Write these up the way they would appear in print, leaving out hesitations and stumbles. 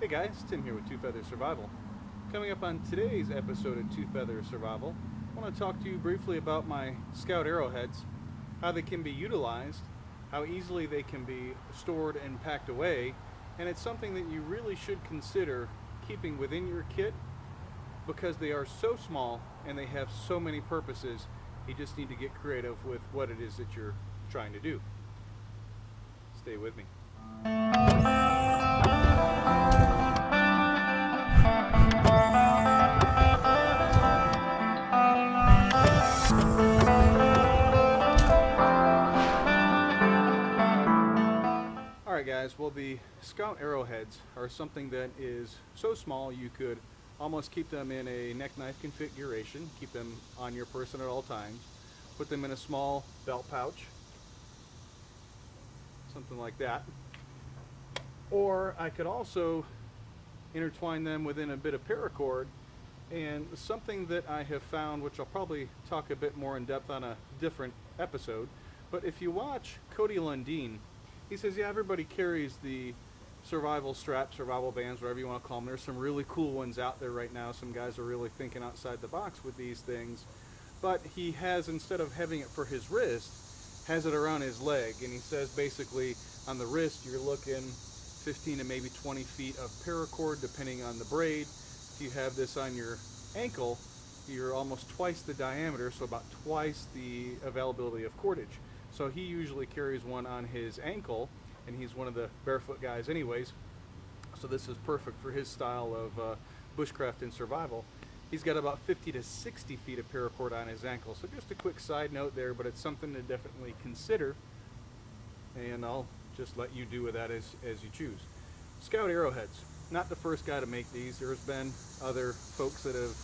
Hey guys, Tim here with Two Feather Survival. Coming up on today's episode of Two Feather Survival, I want to talk to you briefly about my Scout arrowheads, how they can be utilized, how easily they can be stored and packed away, and it's something that you really should consider keeping within your kit because they are so small and they have so many purposes. You just need to get creative with what it is that you're trying to do. Stay with me. Alright guys, well the Scout arrowheads are something that is so small you could almost keep them in a neck knife configuration, keep them on your person at all times, put them in a small belt pouch, something like that. Or I could also intertwine them within a bit of paracord, and something that I have found, which I'll probably talk a bit more in depth on a different episode, but if you watch Cody Lundeen, he says, yeah, everybody carries the survival straps, survival bands, whatever you want to call them. There's some really cool ones out there right now. Some guys are really thinking outside the box with these things. But he has, instead of having it for his wrist, has it around his leg. And he says basically on the wrist you're looking 15 to maybe 20 feet of paracord depending on the braid. If you have this on your ankle, you're almost twice the diameter, so about twice the availability of cordage. So he usually carries one on his ankle, and he's one of the barefoot guys anyways, so this is perfect for his style of bushcraft and survival. He's got about 50 to 60 feet of paracord on his ankle, so just a quick side note there, but it's something to definitely consider, and I'll just let you do with that as you choose. Scout arrowheads, not the first guy to make these. There's been other folks that have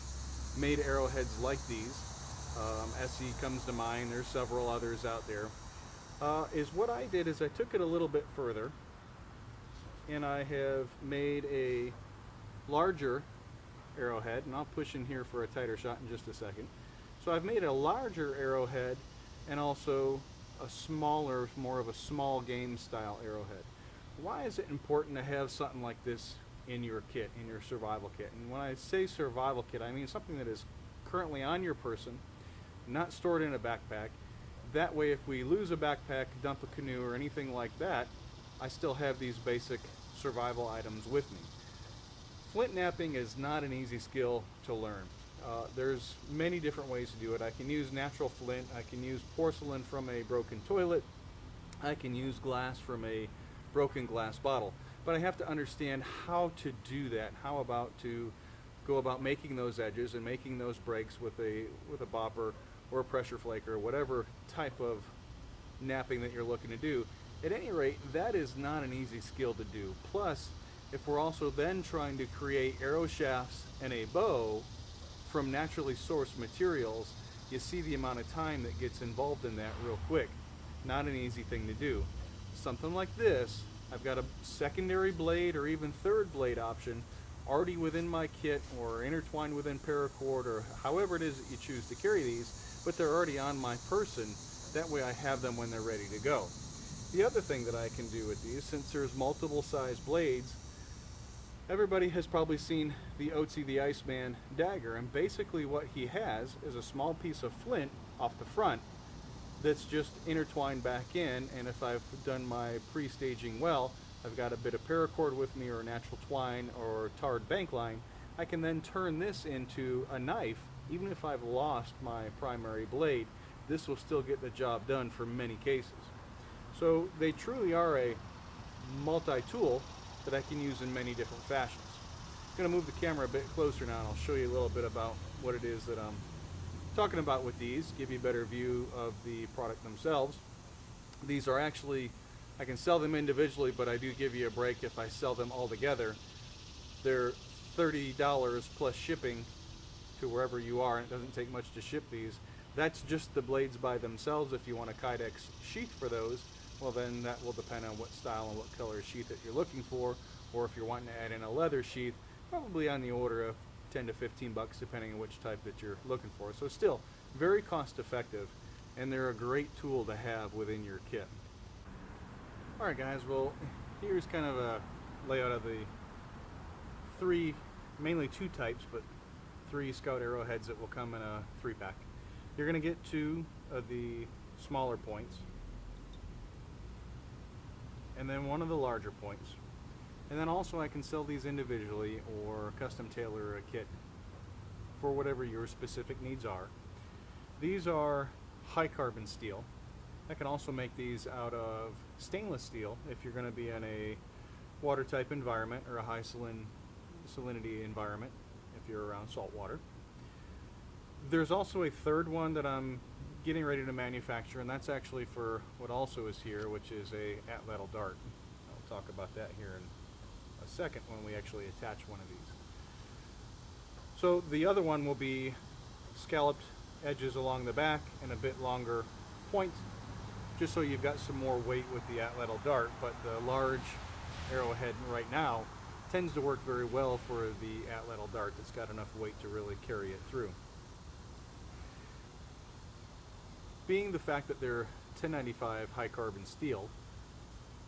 made arrowheads like these. SE comes to mind, there's several others out there. Is what I did is I took it a little bit further, and I have made a larger arrowhead, and I'll push in here for a tighter shot in just a second. So I've made a larger arrowhead and also a smaller, more of a small game style arrowhead. Why is it important to have something like this in your kit, in your survival kit? And when I say survival kit, I mean something that is currently on your person, not stored in a backpack. That way if we lose a backpack, dump a canoe, or anything like that, I still have these basic survival items with me. Flint knapping is not an easy skill to learn. There's many different ways to do it. I can use natural flint, I can use porcelain from a broken toilet, I can use glass from a broken glass bottle. But I have to understand how to do that, how about to go about making those edges and making those breaks with a bopper or a pressure flaker, or whatever type of knapping that you're looking to do. At any rate, that is not an easy skill to do. Plus, if we're also then trying to create arrow shafts and a bow from naturally sourced materials, you see the amount of time that gets involved in that real quick. Not an easy thing to do. Something like this, I've got a secondary blade or even third blade option already within my kit, or intertwined within paracord, or however it is that you choose to carry these, but they're already on my person. That way I have them when they're ready to go. The other thing that I can do with these, since there's multiple size blades, everybody has probably seen the Otzi the Iceman dagger, and basically what he has is a small piece of flint off the front that's just intertwined back in, and if I've done my pre-staging well, I've got a bit of paracord with me, or natural twine, or tarred bank line, I can then turn this into a knife. Even if I've lost my primary blade, this will still get the job done for many cases. So they truly are a multi-tool that I can use in many different fashions. I'm going to move the camera a bit closer now, and I'll show you a little bit about what it is that I'm talking about with these, give you a better view of the product themselves. These are actually, I can sell them individually, but I do give you a break if I sell them all together. They're $30 plus shipping to wherever you are, and it doesn't take much to ship these. That's just the blades by themselves. If you want a Kydex sheath for those, well then that will depend on what style and what color sheath that you're looking for, or if you're wanting to add in a leather sheath, probably on the order of 10 to 15 bucks depending on which type that you're looking for. So still very cost effective, and they're a great tool to have within your kit. Alright guys, well here's kind of a layout of the mainly two types, but 3 Scout arrowheads that will come in a 3-pack. You're going to get 2 of the smaller points, and then 1 of the larger points. And then also I can sell these individually or custom tailor a kit for whatever your specific needs are. These are high carbon steel. I can also make these out of stainless steel if you're going to be in a water type environment or a high salinity environment if you're around salt water. There's also a third one that I'm getting ready to manufacture, and that's actually for what also is here, which is a atlatl dart. I'll talk about that here in a second when we actually attach one of these. So the other one will be scalloped edges along the back and a bit longer point, just so you've got some more weight with the atlatl dart. But the large arrowhead right now tends to work very well for the atlatl dart that's got enough weight to really carry it through. Being the fact that they're 1095 high carbon steel,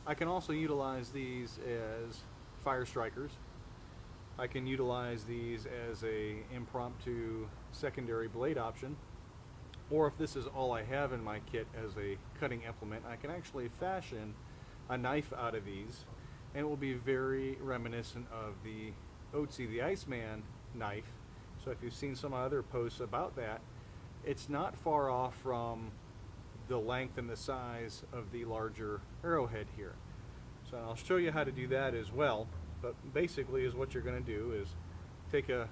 I can also utilize these as fire strikers. I can utilize these as a impromptu secondary blade option, or if this is all I have in my kit as a cutting implement, I can actually fashion a knife out of these, and it will be very reminiscent of the Otzi the Iceman knife. So if you've seen some other posts about that, it's not far off from the length and the size of the larger arrowhead here. So I'll show you how to do that as well, but basically is what you're going to do is take a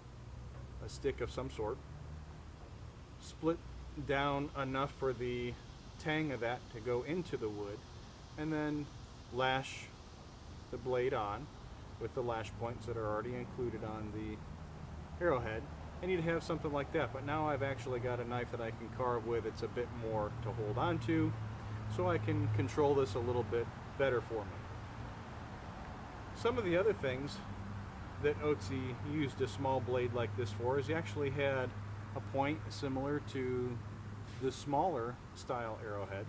stick of some sort, split down enough for the tang of that to go into the wood, and then lash the blade on with the lash points that are already included on the arrowhead. I need to have something like that, but now I've actually got a knife that I can carve with. It's a bit more to hold on to, so I can control this a little bit better for me. Some of the other things that Otzi used a small blade like this for is he actually had a point similar to the smaller style arrowhead,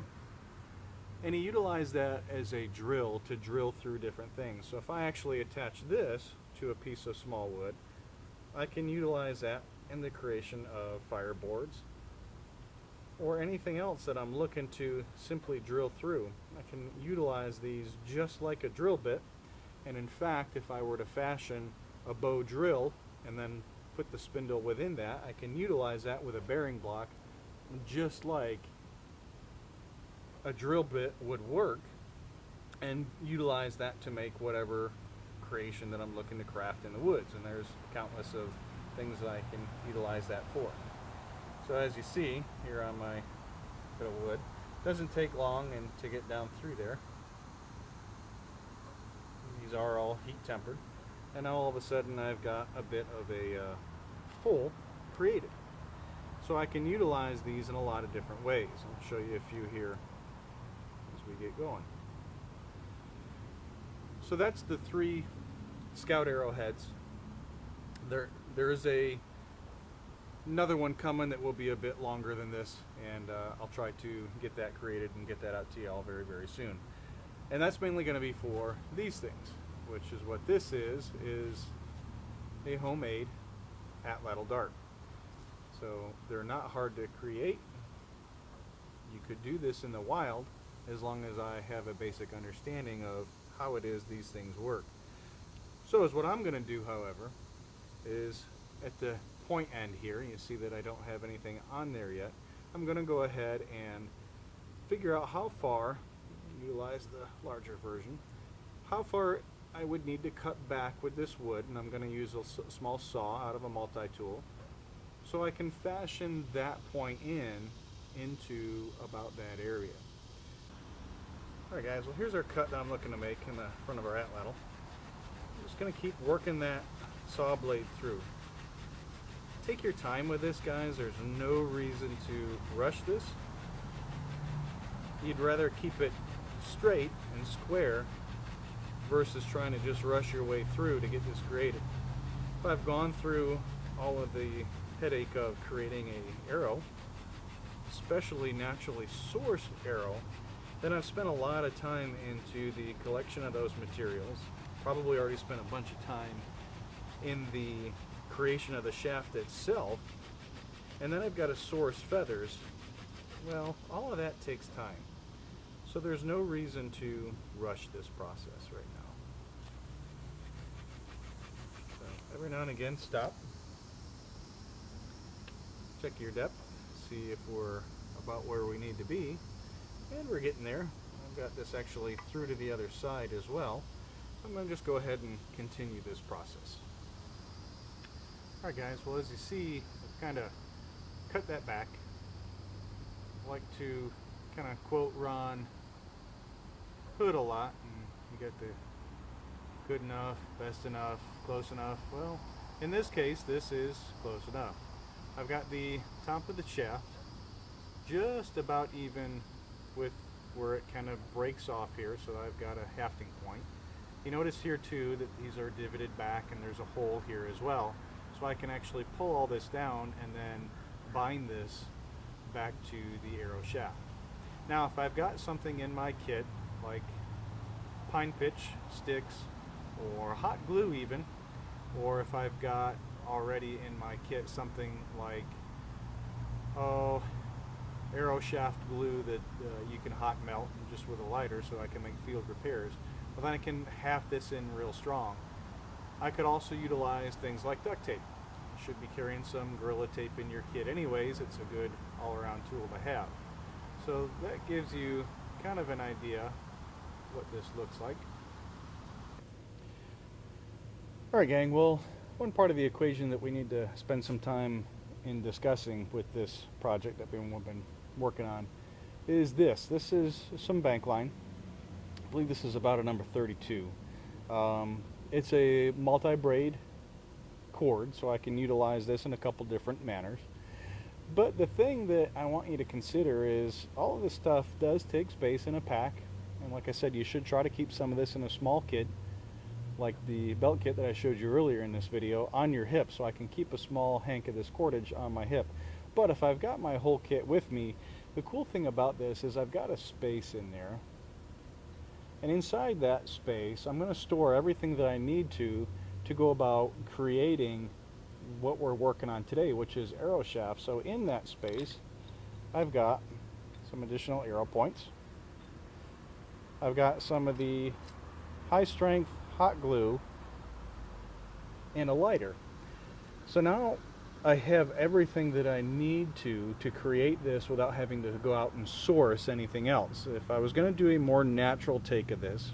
and he utilized that as a drill to drill through different things. So if I actually attach this to a piece of small wood, I can utilize that in the creation of fireboards or anything else that I'm looking to simply drill through. I can utilize these just like a drill bit, and in fact, if I were to fashion a bow drill and then put the spindle within that, I can utilize that with a bearing block just like a drill bit would work, and utilize that to make whatever creation that I'm looking to craft in the woods. And there's countless of things that I can utilize that for. So as you see here on my bit of wood, doesn't take long and to get down through there. These are all heat tempered, and now all of a sudden I've got a bit of a hole created. So I can utilize these in a lot of different ways. I'll show you a few here as we get going. So that's the 3 Scout arrowheads. There is another one coming that will be a bit longer than this, and I'll try to get that created and get that out to you all very, very soon. And that's mainly going to be for these things, which is what this is a homemade atlatl dart. So they're not hard to create. You could do this in the wild as long as I have a basic understanding of how it is these things work. So is what I'm going to do, however, is at the point end here, you see that I don't have anything on there yet, I'm going to go ahead and figure out how far, utilize the larger version, how far I would need to cut back with this wood, and I'm going to use a small saw out of a multi-tool, so I can fashion that point into about that area. Alright guys, well here's our cut that I'm looking to make in the front of our atlatl. I'm just going to keep working that saw blade through. Take your time with this, guys. There's no reason to rush this. You'd rather keep it straight and square versus trying to just rush your way through to get this created. If I've gone through all of the headache of creating an arrow, especially naturally sourced arrow, then I've spent a lot of time into the collection of those materials. Probably already spent a bunch of time in the creation of the shaft itself, and then I've got to source feathers. Well, all of that takes time. So there's no reason to rush this process right now. So every now and again, stop. Check your depth, see if we're about where we need to be, and we're getting there. I've got this actually through to the other side as well. I'm going to just go ahead and continue this process. Alright guys, well as you see, I've kind of cut that back. I like to kind of quote Ron Hood a lot, and you got the good enough, best enough, close enough. Well, in this case, this is close enough. I've got the top of the shaft just about even with where it kind of breaks off here, so I've got a hafting point. You notice here too that these are divoted back and there's a hole here as well, so I can actually pull all this down and then bind this back to the arrow shaft. Now if I've got something in my kit like pine pitch sticks or hot glue even, or if I've got already in my kit something like arrow shaft glue that you can hot melt just with a lighter so I can make field repairs, well then I can haft this in real strong. I could also utilize things like duct tape. You should be carrying some Gorilla Tape in your kit anyways. It's a good all-around tool to have. So that gives you kind of an idea what this looks like. Alright gang, well one part of the equation that we need to spend some time in discussing with this project that we've been working on is this. This is some bank line. I believe this is about a number 32. It's a multi-braid cord, so I can utilize this in a couple different manners. But the thing that I want you to consider is all of this stuff does take space in a pack, and like I said, you should try to keep some of this in a small kit like the belt kit that I showed you earlier in this video on your hip, so I can keep a small hank of this cordage on my hip. But if I've got my whole kit with me, the cool thing about this is I've got a space in there, and inside that space I'm going to store everything that I need to go about creating what we're working on today, which is arrow shafts. So in that space I've got some additional arrow points. I've got some of the high strength hot glue and a lighter. So now I have everything that I need to create this without having to go out and source anything else. If I was going to do a more natural take of this,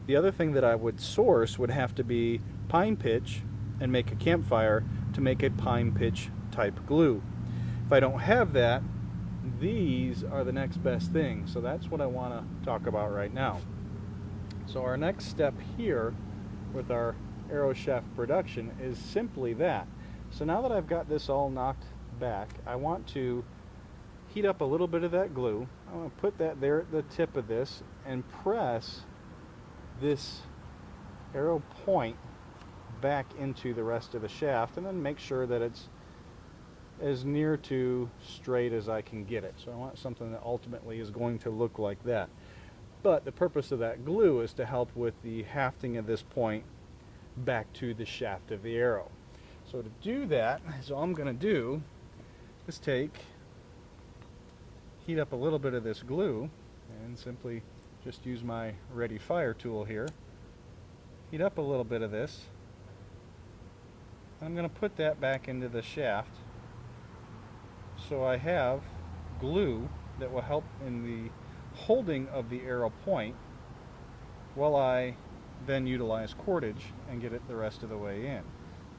the other thing that I would source would have to be pine pitch and make a campfire to make a pine pitch type glue. If I don't have that, these are the next best thing. So that's what I want to talk about right now. So our next step here with our arrow shaft production is simply that. So now that I've got this all knocked back, I want to heat up a little bit of that glue. I'm going to put that there at the tip of this and press this arrow point back into the rest of the shaft, and then make sure that it's as near to straight as I can get it. So I want something that ultimately is going to look like that. But the purpose of that glue is to help with the hafting of this point back to the shaft of the arrow. So to do that, so all I'm going to do is heat up a little bit of this glue and simply just use my ready fire tool here. Heat up a little bit of this. I'm going to put that back into the shaft so I have glue that will help in the holding of the arrow point while I then utilize cordage and get it the rest of the way in.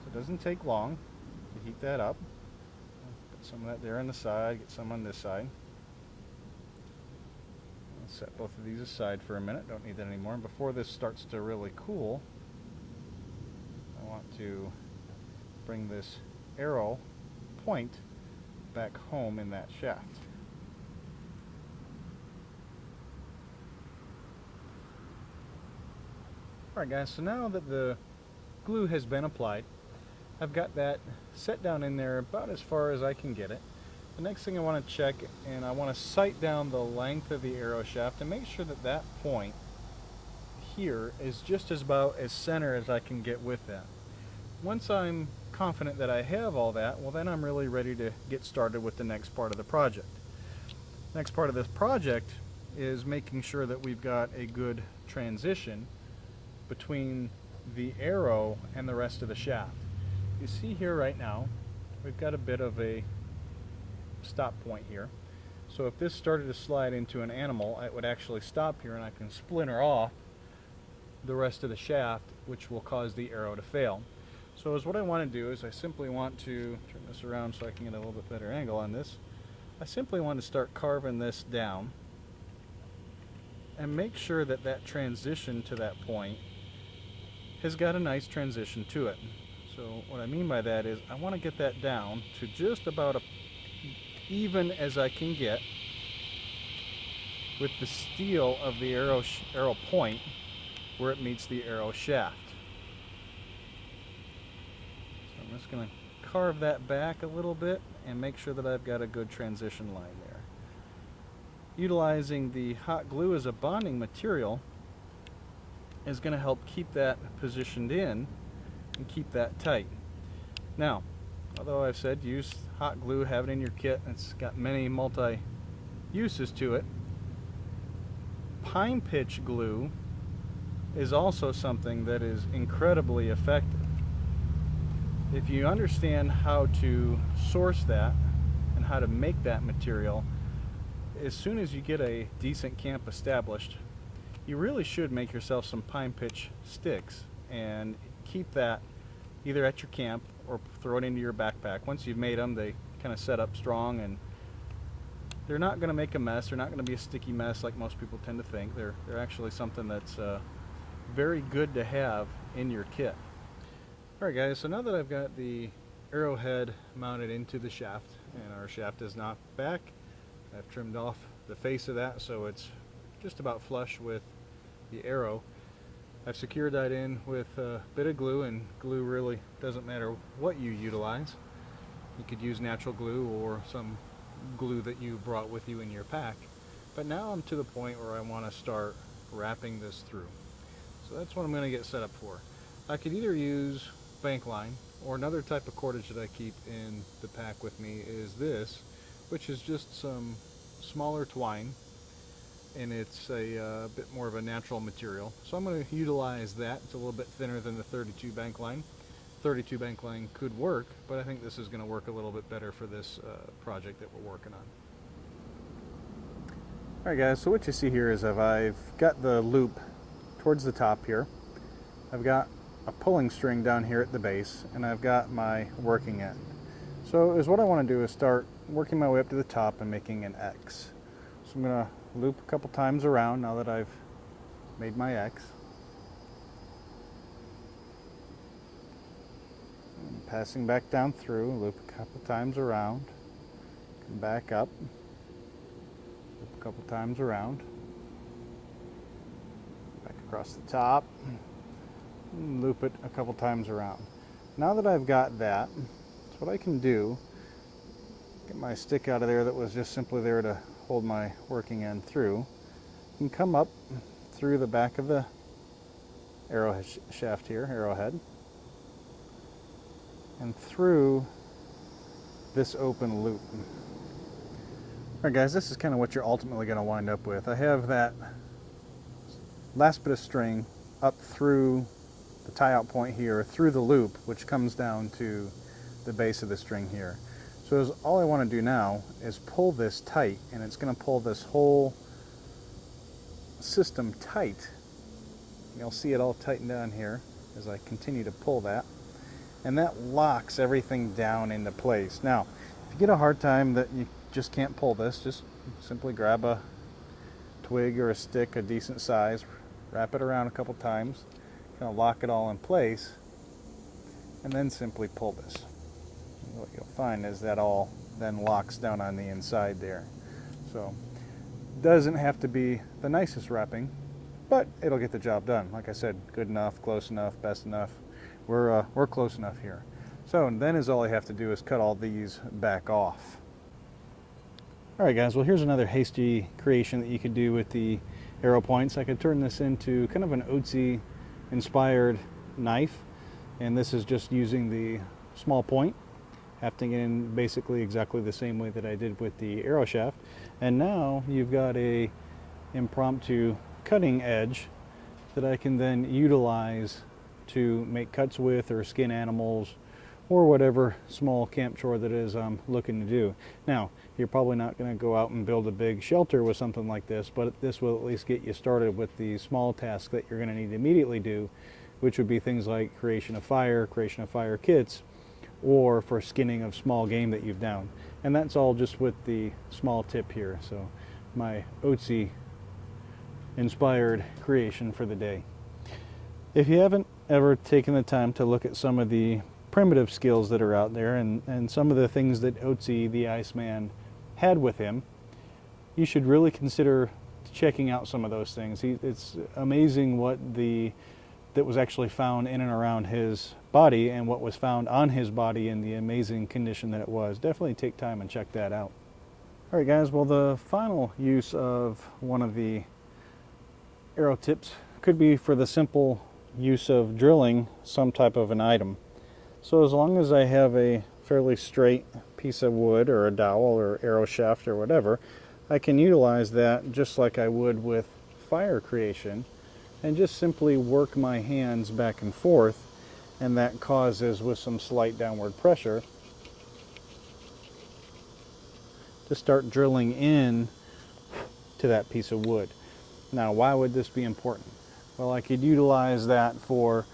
So it doesn't take long to heat that up. Put some of that there on the side, get some on this side. I'll set both of these aside for a minute, don't need that anymore. And before this starts to really cool, I want to bring this arrow point back home in that shaft. Alright guys, so now that the glue has been applied, I've got that set down in there about as far as I can get it. The next thing I want to check, and I want to sight down the length of the arrow shaft and make sure that that point here is just about as center as I can get with that. once I'm confident that I have all that, well, then I'm really ready to get started with the next part of the project. Next part of this project is making sure that we've got a good transition between the arrow and the rest of the shaft. You see here right now, we've got a bit of a stop point here. So if this started to slide into an animal, it would actually stop here and I can splinter off the rest of the shaft, which will cause the arrow to fail. So what I want to do is I simply want to turn this around so I can get a little bit better angle on this. I simply want to start carving this down and make sure that that transition to that point has got a nice transition to it. So what I mean by that is I want to get that down to just about even as I can get with the steel of the arrow point where it meets the arrow shaft. So I'm just going to carve that back a little bit and make sure that I've got a good transition line there. Utilizing the hot glue as a bonding material is going to help keep that positioned in and keep that tight. Now, although I've said use hot glue, have it in your kit, it's got many multi-uses to it. Pine pitch glue is also something that is incredibly effective. If you understand how to source that and how to make that material, as soon as you get a decent camp established, you really should make yourself some pine pitch sticks and keep that either at your camp or throw it into your backpack. Once you've made them, they kind of set up strong and they're not going to make a mess. They're not going to be a sticky mess like most people tend to think. They're actually something that's very good to have in your kit. Alright guys, so now that I've got the arrowhead mounted into the shaft and our shaft is not back, I've trimmed off the face of that so it's just about flush with the arrow. I've secured that in with a bit of glue, and glue really doesn't matter what you utilize. You could use natural glue or some glue that you brought with you in your pack. But now I'm to the point where I want to start wrapping this through. So that's what I'm going to get set up for. I could either use bank line, or another type of cordage that I keep in the pack with me is this, which is just some smaller twine, and it's a bit more of a natural material. So I'm going to utilize that. It's a little bit thinner than the 32 bank line. 32 bank line could work, but I think this is going to work a little bit better for this project that we're working on. Alright guys, so what you see here is I've got the loop towards the top here. I've got a pulling string down here at the base, and I've got my working end. So what I want to do is start working my way up to the top and making an X. So I'm going to loop a couple times around now that I've made my X. And passing back down through, loop a couple times around, come back up, loop a couple times around, back across the top, and loop it a couple times around. Now that I've got that, what I can do, get my stick out of there that was just simply there to hold my working end through, and come up through the back of the arrowhead shaft here, arrowhead, and through this open loop. Alright guys, this is kind of what you're ultimately going to wind up with. I have that last bit of string up through the tie-out point here, through the loop, which comes down to the base of the string here. So all I want to do now is pull this tight, and it's going to pull this whole system tight. You'll see it all tighten down here as I continue to pull that, and that locks everything down into place. Now, if you get a hard time that you just can't pull this, just simply grab a twig or a stick, a decent size, wrap it around a couple times, kind of lock it all in place, and then simply pull this. And what you'll find is that all then locks down on the inside there. So doesn't have to be the nicest wrapping, but it'll get the job done. Like I said, good enough, close enough, best enough. We're close enough here. So then all I have to do is cut all these back off. Alright guys, well here's another hasty creation that you could do with the arrow points. I could turn this into kind of an Otzi inspired knife. and this is just using the small point, hafting it in basically exactly the same way that I did with the arrow shaft. And now you've got a impromptu cutting edge that I can then utilize to make cuts with, or skin animals, or whatever small camp chore that is I'm looking to do. Now, you're probably not going to go out and build a big shelter with something like this, but this will at least get you started with the small tasks that you're going to need to immediately do, which would be things like creation of fire kits, or for skinning of small game that you've downed. And that's all just with the small tip here. So my Oatsy inspired creation for the day. If you haven't ever taken the time to look at some of the primitive skills that are out there, and some of the things that Oatsy the Iceman had with him, you should really consider checking out some of those things. It's amazing what that was actually found in and around his body, and what was found on his body in the amazing condition that it was. Definitely take time and check that out. All right, guys, well, the final use of one of the arrow tips could be for the simple use of drilling some type of an item. So as long as I have a fairly straight piece of wood, or a dowel, or arrow shaft, or whatever, I can utilize that just like I would with fire creation, and just simply work my hands back and forth, and that causes, with some slight downward pressure, to start drilling in to that piece of wood. Now, why would this be important? Well, I could utilize that for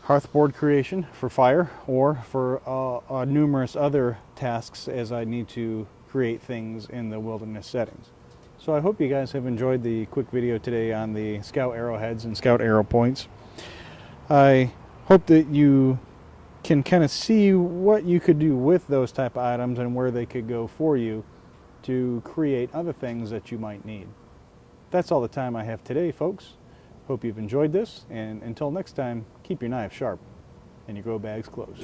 hearthboard creation, for fire, or for numerous other tasks as I need to create things in the wilderness settings. So I hope you guys have enjoyed the quick video today on the Scout arrowheads and Scout arrow points. I hope that you can kind of see what you could do with those type of items, and where they could go for you to create other things that you might need. That's all the time I have today, folks. Hope you've enjoyed this, and until next time, keep your knives sharp and your grow bags closed.